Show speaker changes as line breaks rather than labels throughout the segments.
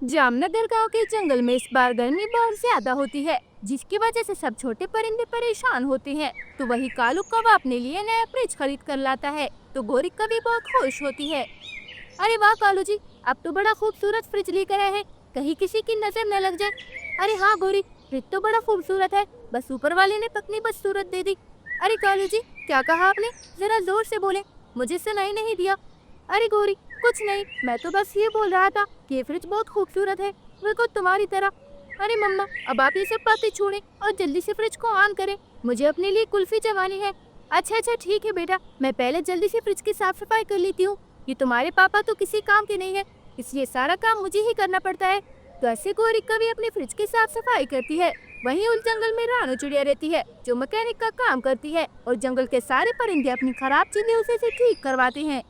जामनगर गांव के जंगल में इस बार गर्मी बहुत ज्यादा होती है, जिसकी वजह से सब छोटे परिंदे परेशान होते हैं। तो वही कालू कौवा अपने लिए नया फ्रिज खरीद कर लाता है, तो गोरी कभी बहुत खुश होती है। अरे वाह कालू जी, आप तो बड़ा खूबसूरत फ्रिज लेकर आए हैं, कहीं किसी की नजर न लग जाए। अरे हाँ गोरी, फ्रिज तो बड़ा खूबसूरत है, बस ऊपर वाले ने पतनी बदसूरत दे दी। अरे कालू जी, क्या कहा आपने? जरा जोर से बोले, मुझे सुनाई नहीं दिया। अरे गोरी, कुछ नहीं, मैं तो बस ये बोल रहा था कि ये फ्रिज बहुत खूबसूरत है, बिल्कुल तुम्हारी तरह। अरे मम्मा, अब आप ये सब बातें छोड़ें और जल्दी से फ्रिज को ऑन करें, मुझे अपने लिए कुल्फी जमानी है। अच्छा अच्छा ठीक है बेटा, मैं पहले जल्दी से फ्रिज की साफ सफाई कर लेती हूँ। ये तुम्हारे पापा तो किसी काम के नहीं है, इसलिए सारा काम मुझे ही करना पड़ता है। तो ऐसे गोरी कभी अपनी फ्रिज की साफ सफाई करती है, वहीं उस जंगल में रानू चिड़िया रहती है, जो मैकेनिक का काम करती है, और जंगल के सारे परिंदे अपनी खराब चीजें उसे से ठीक करवाते हैं।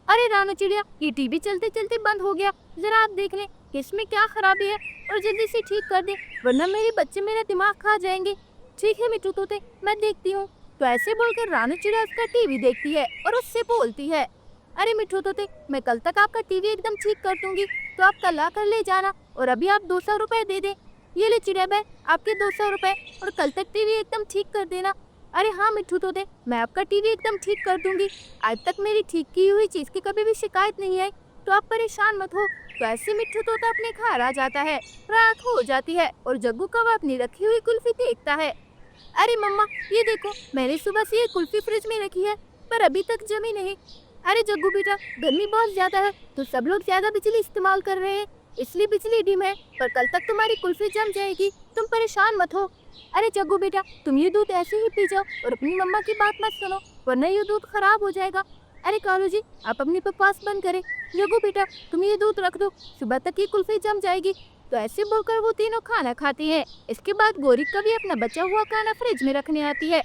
अरे रानू चिड़िया, ये टीवी चलते चलते बंद हो गया, जरा आप देख लें कि इसमें क्या खराबी है और जल्दी से ठीक कर दे, वरना मेरे बच्चे मेरा दिमाग खा जाएंगे। ठीक है मिट्टू तोते, मैं देखती हूँ। तो ऐसे बोलकर रानू चिड़िया उसका टीवी देखती है और उससे बोलती है, अरे मिट्टू तोते, मैं कल तक आपका टीवी एकदम ठीक कर दूंगी, तो आप कल आकर ले जाना, और अभी आप 200 रुपए दे दे। ये ले चिड़िया बहन, आपके 200 रुपए, और कल तक टीवी एकदम ठीक कर देना। अरे हाँ मिट्टू तोते, मैं आपका टीवी एकदम ठीक कर दूंगी, आज तक मेरी ठीक की हुई चीज की कभी भी शिकायत नहीं आई, तो आप परेशान मत हो। तो ऐसे मिट्टू तोता अपने घर आ जाता है, रात हो जाती है और जग्गू कौवा अपनी रखी हुई कुल्फी देखता है। अरे मम्मा, ये देखो, मैंने सुबह से ये कुल्फी फ्रिज में रखी है, पर अभी तक जमी नहीं। अरे जग्गू बेटा, गर्मी बहुत ज्यादा है, तो सब लोग ज्यादा बिजली इस्तेमाल कर रहे हैं, इसलिए बिजली डिम है, पर कल तक तुम्हारी कुल्फी जम जाएगी, तुम परेशान मत हो। अरे जग्गू बेटा, तुम ये दूध ऐसे ही पी जाओ और अपनी मम्मा की बात मत सुनो, वरना ये दूध खराब हो जाएगा। अरे कालू जी, आप अपनी बकवास बंद करें। जग्गू बेटा, तुम ये दूध रख दो, सुबह तक ये कुल्फी जम जाएगी। तो ऐसे बोलकर वो तीनों खाना खाती हैं। इसके बाद गोरी कभी अपना बचा हुआ खाना फ्रिज में रखने आती है।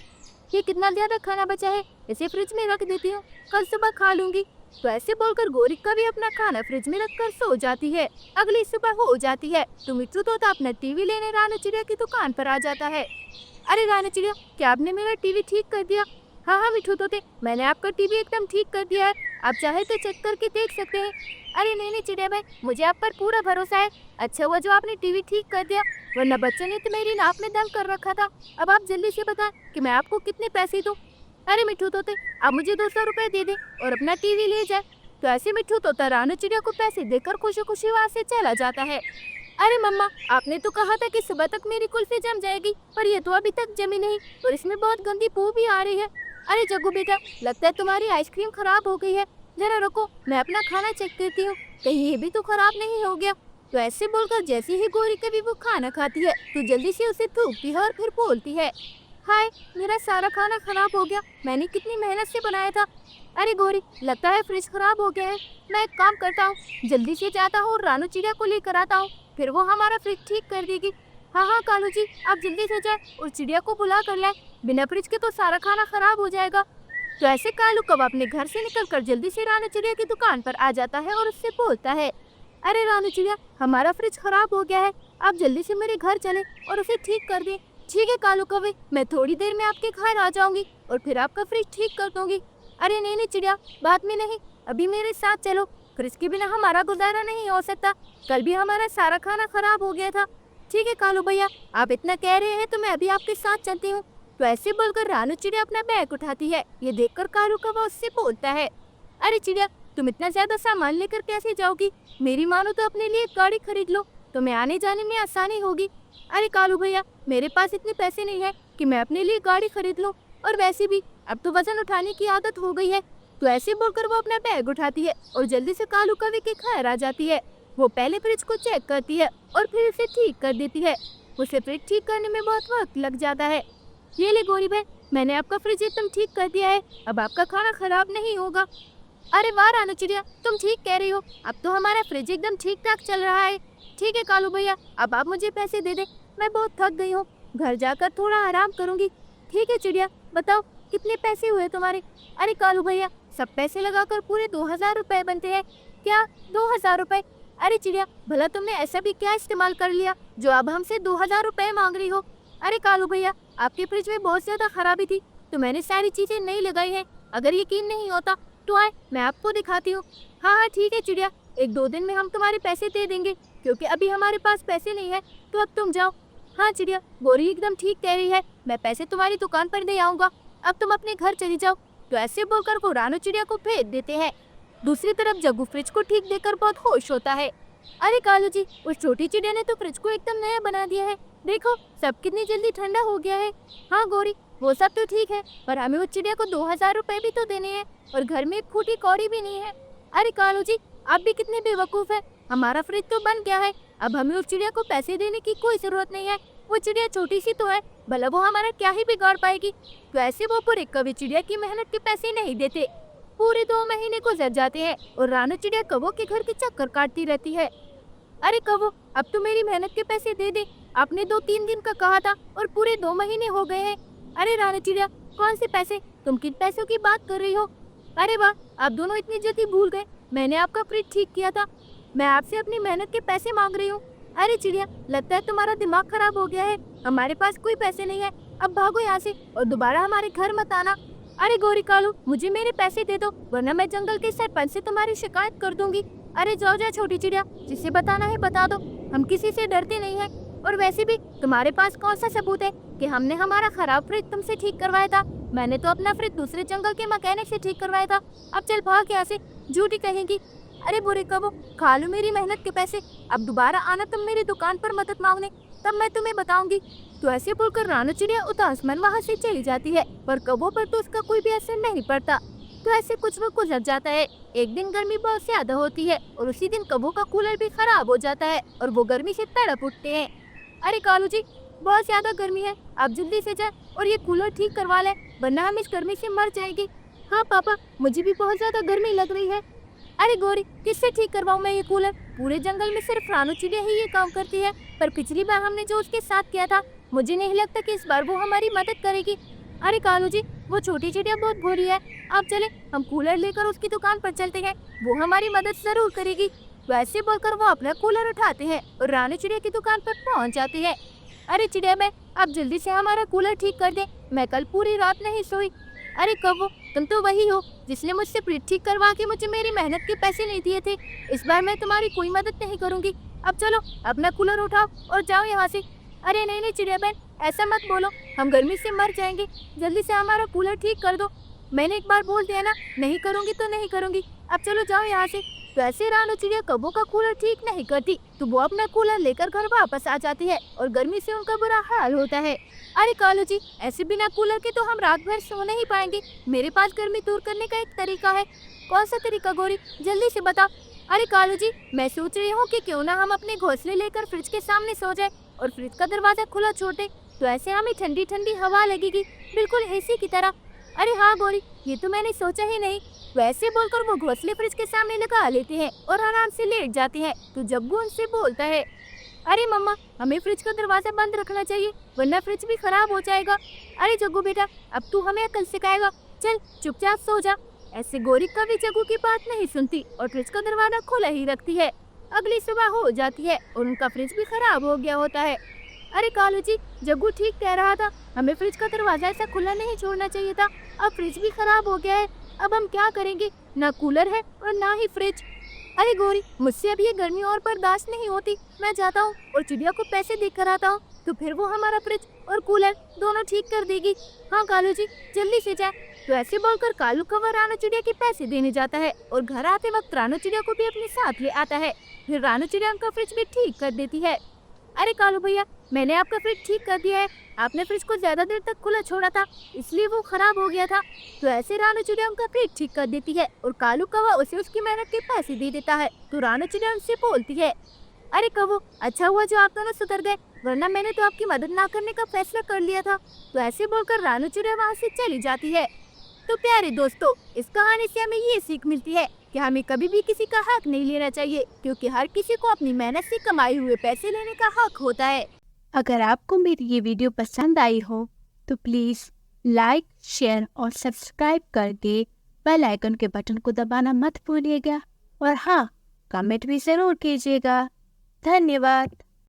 ये कितना ज्यादा खाना बचा है, इसे फ्रिज में रख देती हूँ, कल सुबह खा लूंगी। तो ऐसे बोलकर गोरी कभी अपना खाना फ्रिज में रखकर सो जाती है। अगली सुबह हो जाती है तो मिट्टू तोता अपना टीवी लेने रानू चिड़िया की दुकान पर आ जाता है। अरे रानू चिड़िया, क्या आपने मेरा टीवी ठीक कर दिया? हाँ हाँ मिट्टू तोते, मैंने आपका टीवी एकदम ठीक कर दिया है, आप चाहे तो चेक करके देख सकते हैं। अरे नहीं नहीं चिड़िया भाई, मुझे आप पर पूरा भरोसा है। अच्छा हुआ जो आपने टीवी ठीक कर दिया, वरना बच्चों ने तो मेरी नाक में दम कर रखा था। अब आप जल्दी से बताएं कि मैं आपको कितने पैसे दूं। अरे मिट्टू तोते, आप मुझे 200 रुपए दे दे और अपना टीवी ले जाए। तो ऐसे मिट्टू तोता रानू चिड़िया को पैसे देकर खुशी खुशी वहाँ से चला जाता है। अरे मम्मा, आपने तो कहा था कि सुबह तक मेरी कुल्फी जम जाएगी, पर ये तो अभी तक जमी नहीं और इसमें बहुत गंदी बू भी आ रही है। अरे जग्गू बेटा, लगता है तुम्हारी आइसक्रीम खराब हो गई है, जरा रुको, मैं अपना खाना चेक करती हूँ, कहीं ये भी तो खराब नहीं हो गया। तो ऐसे बोलकर जैसे ही गोरी कभी वो खाना खाती है, तो जल्दी से उसे थूकती है और फिर बोलती है, हाय, मेरा सारा खाना खराब हो गया, मैंने कितनी मेहनत से बनाया था। अरे गोरी, लगता है फ्रिज खराब हो गया है, मैं एक काम करता हूँ, जल्दी से जाता हूँ और रानू चिड़िया को लेकर आता हूँ, फिर वो हमारा फ्रिज ठीक कर देगी। हाँ हाँ कालू जी, आप जल्दी से जाए और चिड़िया को बुला कर लाए, बिना फ्रिज के तो सारा खाना खराब हो जाएगा। तो ऐसे कालू कौवा अपने घर से निकलकर जल्दी से रानू चिड़िया की दुकान पर आ जाता है और उससे बोलता है, अरे रानू चिड़िया, हमारा फ्रिज खराब हो गया है, आप जल्दी से मेरे घर चले और उसे ठीक कर दें। ठीक है कालू कौवे, मैं थोड़ी देर में आपके घर आ जाऊंगी और फिर आपका फ्रिज ठीक कर दूंगी। अरे नहीं नहीं चिड़िया, बाद में नहीं, अभी मेरे साथ चलो, फ्रिज के बिना हमारा गुजारा नहीं हो सकता, कल भी हमारा सारा खाना खराब हो गया था। ठीक है कालू भैया, आप इतना कह रहे हैं तो मैं अभी आपके साथ चलती हूँ। तो ऐसे बोलकर रानू चिड़िया अपना बैग उठाती है। ये देखकर कालू कौवा उससे बोलता है, अरे चिड़िया, तुम इतना ज्यादा सामान लेकर कैसे जाओगी? मेरी मानो तो अपने लिए एक गाड़ी खरीद लो, तुम्हें आने जाने में आसानी होगी। अरे कालू भैया, मेरे पास इतने पैसे नहीं है कि मैं अपने लिए गाड़ी खरीद लूं, और वैसे भी अब तो वजन उठाने की आदत हो गई है। तो ऐसे बोलकर वो अपना बैग उठाती है और जल्दी से कालू कौवे के घर आ जाती है। वो पहले फ्रिज को चेक करती है और फिर उसे ठीक कर देती है। उसे फ्रिज ठीक करने में बहुत वक्त लग जाता है। ये ले गोरी बहन, मैंने आपका फ्रिज एकदम ठीक कर दिया है, अब आपका खाना खराब नहीं होगा। अरे वाह रानू चिड़िया, तुम ठीक कह रही हो, अब तो हमारा फ्रिज एकदम ठीक ठाक चल रहा है। ठीक है कालू भैया, अब आप मुझे पैसे दे दे, मैं बहुत थक गई हूँ, घर जाकर थोड़ा आराम करूंगी। ठीक है चिड़िया, बताओ कितने पैसे हुए तुम्हारे? अरे कालू भैया, सब पैसे लगाकर पूरे 2000 रुपए बनते हैं। क्या 2000 रुपए? अरे चिड़िया, भला तुमने ऐसा भी क्या इस्तेमाल कर लिया जो अब हमसे 2000 रुपए मांग रही हो? अरे कालू भैया, आपके फ्रिज में बहुत ज्यादा खराबी थी, तो मैंने सारी चीजें नहीं लगाई है, अगर यकीन नहीं होता तो आए मैं आपको दिखाती हूँ। हाँ हाँ ठीक है चिड़िया, 1-2 दिन में हम तुम्हारे पैसे दे देंगे। क्योंकि अभी हमारे पास पैसे नहीं है, तो अब तुम जाओ। हाँ चिड़िया, गौरी एकदम ठीक कह रही है, मैं पैसे तुम्हारी दुकान पर दे आऊंगा, अब तुम अपने घर चली जाओ। तो ऐसे बोलकर वो रानू चिड़िया को भेज देते हैं। दूसरी तरफ जग्गू फ्रिज को ठीक देखकर बहुत खुश होता है। अरे कालू जी, उस छोटी चिड़िया ने तो फ्रिज को एकदम नया बना दिया है, देखो सब कितनी जल्दी ठंडा हो गया है। हाँ गौरी, वो सब तो ठीक है, पर हमें उस चिड़िया को 2000 रुपए भी तो देने हैं, और घर में एक फूटी कौड़ी भी नहीं है। अरे कालू जी, आप भी कितने बेवकूफ है, हमारा फ्रिज तो बन गया है, अब हमें उस चिड़िया को पैसे देने की कोई जरूरत नहीं है। वो चिड़िया छोटी सी तो है, भला वो हमारा क्या ही बिगाड़ पाएगी। तो ऐसे वो पूरे कभी चिड़िया की मेहनत के पैसे नहीं देते। पूरे 2 महीने गुजर जाते हैं और रानू चिड़िया कौवों के घर के चक्कर काटती रहती है। अरे कौवो, अब तो मेरी मेहनत के पैसे दे दे, आपने 2-3 दिन का कहा था और पूरे 2 महीने हो गए हैं। अरे रानू चिड़िया, कौन से पैसे, तुम किन पैसों की बात कर रही हो? अरे वाह, आप दोनों इतनी जल्दी भूल गए, मैंने आपका फ्रिज ठीक किया था, मैं आपसे अपनी मेहनत के पैसे मांग रही हूँ। अरे चिड़िया, लगता है तुम्हारा दिमाग खराब हो गया है, हमारे पास कोई पैसे नहीं है, अब भागो यहाँ से और दोबारा हमारे घर मत आना। अरे गोरी कालू, मुझे मेरे पैसे दे दो, वरना मैं जंगल के सरपंच से तुम्हारी शिकायत कर दूंगी। अरे जाओ जा छोटी चिड़िया, जिसे बताना है बता दो, हम किसी से डरते नहीं हैं। और वैसे भी तुम्हारे पास कौन सा सबूत है कि हमने हमारा खराब फ्रिज तुमसे ठीक करवाया था? मैंने तो अपना फ्रिज दूसरे जंगल के मैकेनिक से ठीक करवाया था। अब चल भाग यहाँ से, झूठी कहेंगी। अरे बुरे कबो, खा लो मेरी मेहनत के पैसे, अब दोबारा आना तुम मेरी दुकान पर मदद मांगने, तब मैं तुम्हें बताऊंगी। तो ऐसे बोलकर रानू चिड़िया उदास मन वहाँ से चली जाती है, पर कबो पर तो उसका कोई भी असर नहीं पड़ता। तो ऐसे कुछ वक्त गुजर जाता है। एक दिन गर्मी बहुत ज्यादा होती है और उसी दिन कबो का कूलर भी खराब हो जाता है और वो गर्मी से तड़प उठते हैं। अरे कालू जी, बहुत ज्यादा गर्मी है, आप जल्दी से जाए और ये कूलर ठीक करवा लें, वरना हम इस गर्मी से मर जाएंगे। हाँ पापा, मुझे भी बहुत ज्यादा गर्मी लग रही है। अरे गौरी, किससे ठीक करवाऊं मैं ये कूलर? पूरे जंगल में सिर्फ रानू चिड़िया ही ये काम करती है, पर पिछली बार हमने जो उसके साथ किया था, मुझे नहीं लगता कि इस बार वो हमारी मदद करेगी। अरे कालू जी, वो छोटी चिड़िया बहुत भोली है, आप चले, हम कूलर लेकर उसकी दुकान पर चलते हैं, वो हमारी मदद जरूर करेगी। वैसे बोलकर वो अपना कूलर उठाते हैं और रानू चिड़िया की दुकान पर पहुंच जाते हैं। अरे चिड़िया मैं, आप जल्दी से हमारा कूलर ठीक कर दे, मैं कल पूरी रात नहीं सोई। अरे कौवो, तुम तो वही हो जिसने मुझसे फ्रिज ठीक करवा के मुझे मेरी मेहनत के पैसे नहीं दिए थे, इस बार मैं तुम्हारी कोई मदद नहीं करूंगी। अब चलो, अपना कूलर उठाओ और जाओ यहाँ से। अरे नहीं नहीं चिड़िया बहन, ऐसा मत बोलो, हम गर्मी से मर जाएंगे, जल्दी से हमारा कूलर ठीक कर दो। मैंने एक बार बोल दिया ना, नहीं करूंगी तो नहीं करूंगी, अब चलो जाओ यहाँ से। तो ऐसे रानू चिड़िया कौवों का कूलर ठीक नहीं करती, तो वो अपना कूलर लेकर घर वापस आ जाती है और गर्मी से उनका बुरा हाल होता है। अरे कालू जी, ऐसे बिना कूलर के तो हम रात भर सो नहीं पाएंगे, मेरे पास गर्मी दूर करने का एक तरीका है। कौन सा तरीका गौरी, जल्दी से बता। अरे कालू जी, मैं सोच रही हूँ कि क्यों ना हम अपने घोंसले लेकर फ्रिज के सामने सो जाए और फ्रिज का दरवाजा खुला छोड़ दे, तो ऐसे हमें ठंडी ठंडी हवा लगेगी, बिल्कुल एसी की तरह। अरे हाँ गौरी, ये तो मैंने सोचा ही नहीं। वैसे बोलकर वो घोंसले फ्रिज के सामने लगा लेते हैं और आराम से लेट जाते हैं। तो जग्गू उनसे बोलता है, अरे मम्मा, हमें फ्रिज का दरवाजा बंद रखना चाहिए, वरना फ्रिज भी खराब हो जाएगा। अरे जग्गू बेटा, अब तू हमें अकल सिखाएगा, चल चुपचाप सो जा। ऐसे गौरी कभी जग्गू की बात नहीं सुनती और फ्रिज का दरवाजा खुला ही रखती है। अगली सुबह हो जाती है और उनका फ्रिज भी खराब हो गया होता है। अरे कालू जी, जग्गू ठीक कह रहा था, हमें फ्रिज का दरवाजा ऐसा खुला नहीं छोड़ना चाहिए था, अब फ्रिज भी खराब हो गया है, अब हम क्या करेंगे, ना कूलर है और ना ही फ्रिज। अरे गौरी, मुझसे अब ये गर्मी और बर्दाश्त नहीं होती, मैं जाता हूँ और चिड़िया को पैसे देकर आता हूँ, तो फिर वो हमारा फ्रिज और कूलर दोनों ठीक कर देगी। हाँ कालू जी, जल्दी से जाए। तो ऐसे बोलकर कालू कौवा रानू चिड़िया के पैसे देने जाता है और घर आते वक्त रानू चिड़िया को भी अपने साथ ले आता है। फिर रानू चिड़िया उनका फ्रिज भी ठीक कर देती है। अरे कालू भैया, मैंने आपका फ्रिज ठीक कर दिया है, आपने फ्रिज को ज्यादा देर तक खुला छोड़ा था, इसलिए वो खराब हो गया था। तो ऐसे रानू चिड़िया उनका फ्रिज ठीक कर देती है और कालू कौवा उसे उसकी मेहनत के पैसे दे देता है। तो रानू चिड़िया उनसे बोलती है, अरे कौवो, अच्छा हुआ जो आप दोनों सुधर गए, वरना मैंने तो आपकी मदद ना करने का फैसला कर लिया था। तो ऐसे बोलकर रानू चिड़िया वहाँ से चली जाती है। तो प्यारे दोस्तों, इस कहानी से हमें ये सीख मिलती है कि हमें कभी भी किसी का हक नहीं लेना चाहिए, क्योंकि हर किसी को अपनी मेहनत से कमाए हुए पैसे लेने का हक होता है।
अगर आपको मेरी ये वीडियो पसंद आई हो तो प्लीज़ लाइक, शेयर और सब्सक्राइब करके बेल आइकन के बटन को दबाना मत भूलिएगा। और हाँ, कमेंट भी ज़रूर कीजिएगा। धन्यवाद।